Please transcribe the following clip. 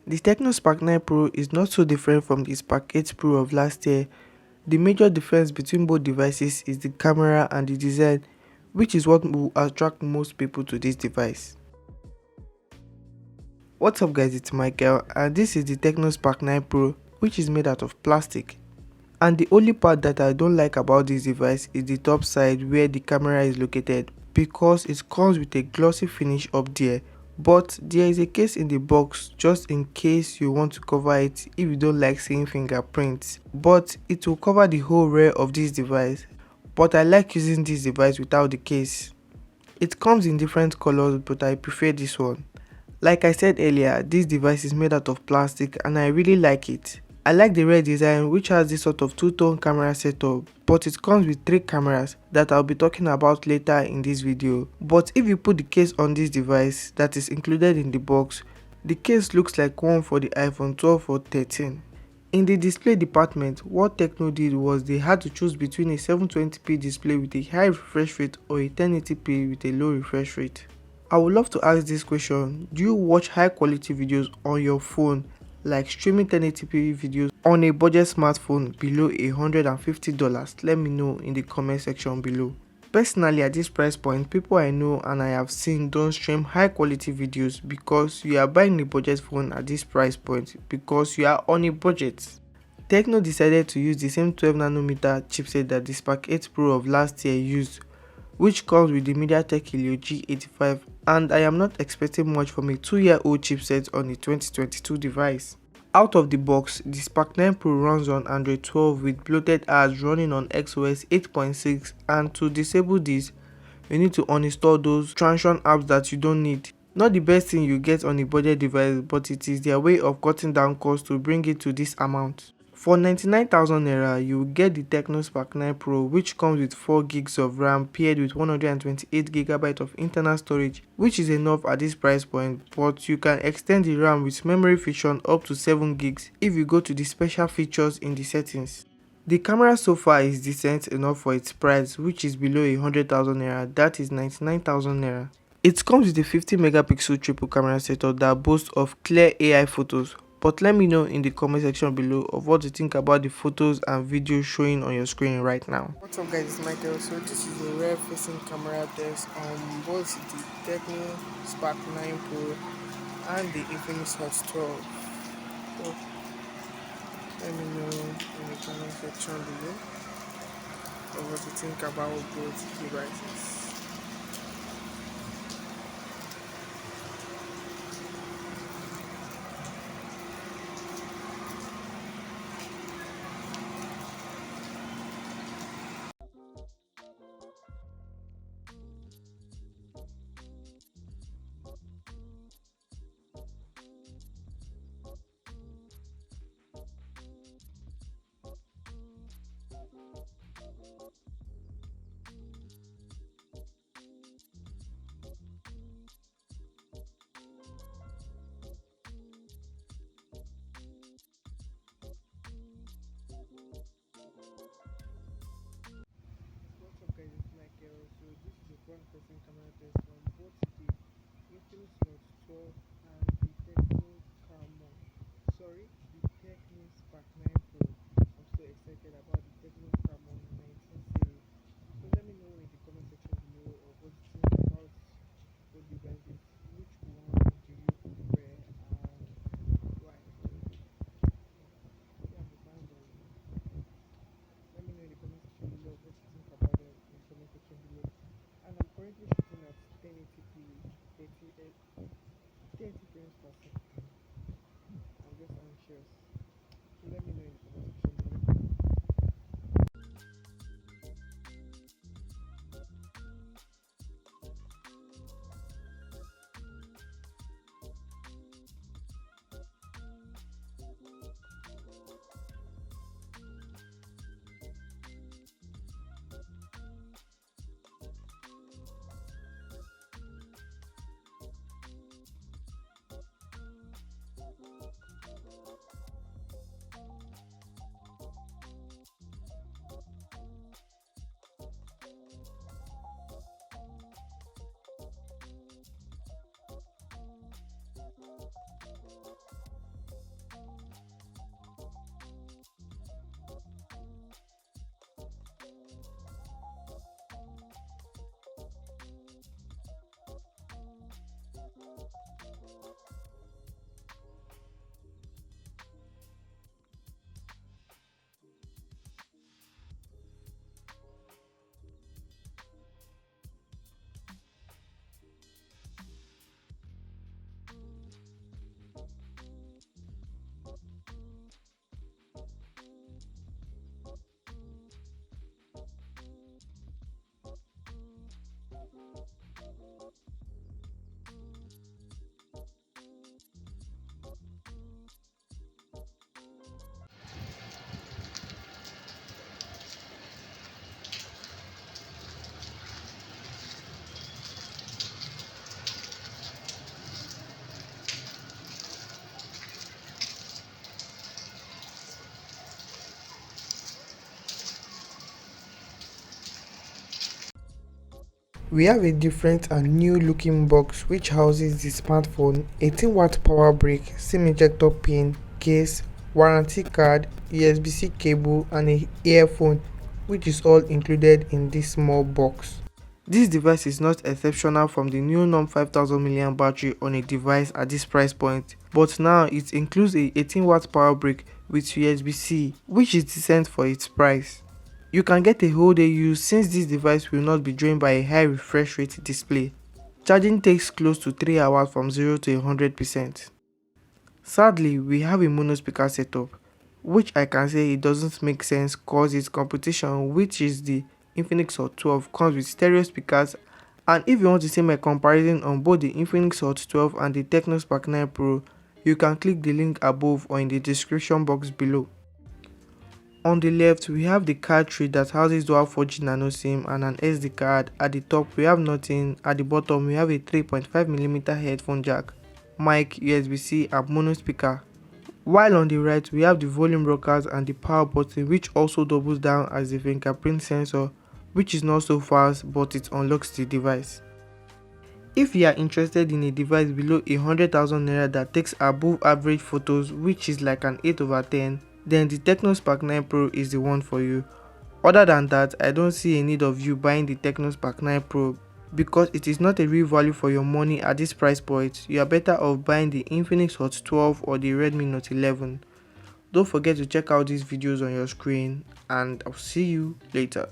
The Tecno Spark 9 Pro is not so different from the Spark 8 Pro of last year. The major difference between both devices is the camera and the design, which is what will attract most people to this device. What's up guys, it's Michael and this is the Tecno Spark 9 Pro, which is made out of plastic. And the only part that I don't like about this device is the top side where the camera is located, because it comes with a glossy finish up there. But there is a case in the box just in case you want to cover it if you don't like seeing fingerprints, but it will cover the whole rear of this device. But I like using this device without the case. It comes in different colors, but I prefer this one. Like I said earlier, this device is made out of plastic and I really like it. I like the rear design, which has this sort of two-tone camera setup, but it comes with 3 cameras that I'll be talking about later in this video. But if you put the case on this device that is included in the box, the case looks like one for the iPhone 12 or 13. In the display department, what Tecno did was they had to choose between a 720p display with a high refresh rate or a 1080p with a low refresh rate. I would love to ask this question: do you watch high quality videos on your phone, like streaming 1080p videos on a budget smartphone below $150? Let me know in the comment section below. Personally, at this price point, people I know and I have seen don't stream high quality videos because you are buying a budget phone at this price point because you are on a budget. Tecno decided to use the same 12nm chipset that the Spark 8 Pro of last year used, which comes with the MediaTek Helio G85, and I am not expecting much from a 2-year-old chipset on a 2022 device. Out of the box, the Spark 9 Pro runs on Android 12 with bloated apps running on XOS 8.6, and to disable this, you need to uninstall those transient apps that you don't need. Not the best thing you get on a budget device, but it is their way of cutting down costs to bring it to this amount. For 99,000 naira, you will get the Tecno Spark 9 Pro, which comes with 4 gigs of RAM paired with 128 GB of internal storage, which is enough at this price point, but you can extend the RAM with memory fusion up to 7 gigs if you go to the special features in the settings. The camera so far is decent enough for its price, which is below 100,000 naira, that is 99,000 naira. It comes with a 50 megapixel triple camera setup that boasts of clear AI photos. But let me know in the comment section below of what you think about the photos and videos showing on your screen right now. What's up guys, it's Michael. So this is a rear facing camera test on both the Tecno Spark 9 Pro and the Infinix Hot 12. So let me know in the comment section below of what you think about both devices. What's up guys, it's Michael. So this is a front facing camera test on both the Infinix Note 12 and the Tecno Camon. Sorry, the Tecno Spark 9 Pro. I'm so excited about the Tecno Camon 19 series. So let me know in the comment section below of what you think about both devices. Which one do you prefer and why? Yeah, I'm a fanboy. Let me know in the comment section below what you think about them in the comment section below. And I'm currently shooting at 1080p 30 We have a different and new looking box which houses the smartphone, 18-watt power brick, SIM ejector pin, case, warranty card, USB-C cable and a earphone, which is all included in this small box. This device is not exceptional from the new NOM 5000 mAh battery on a device at this price point, but now it includes a 18-watt power brick with USB-C, which is decent for its price. You can get a whole day use since this device will not be drained by a high refresh rate display. Charging takes close to 3 hours from 0 to 100%. Sadly, we have a mono speaker setup, which I can say it doesn't make sense cause its competition, which is the Infinix Hot 12, comes with stereo speakers, and if you want to see my comparison on both the Infinix Hot 12 and the Tecno Spark 9 Pro, you can click the link above or in the description box below. On the left, we have the card tray that houses dual 4G nano SIM and an SD card. At the top, we have nothing. At the bottom, we have a 3.5mm headphone jack, mic, USB-C and mono speaker. While on the right, we have the volume rockers and the power button, which also doubles down as a fingerprint sensor, which is not so fast but it unlocks the device. If you are interested in a device below 100,000 naira that takes above average photos, which is like an 8/10, then the Tecno Spark 9 Pro is the one for you. Other than that, I don't see a need of you buying the Tecno Spark 9 Pro because it is not a real value for your money at this price point. You are better off buying the Infinix Hot 12 or the Redmi Note 11. Don't forget to check out these videos on your screen and I'll see you later.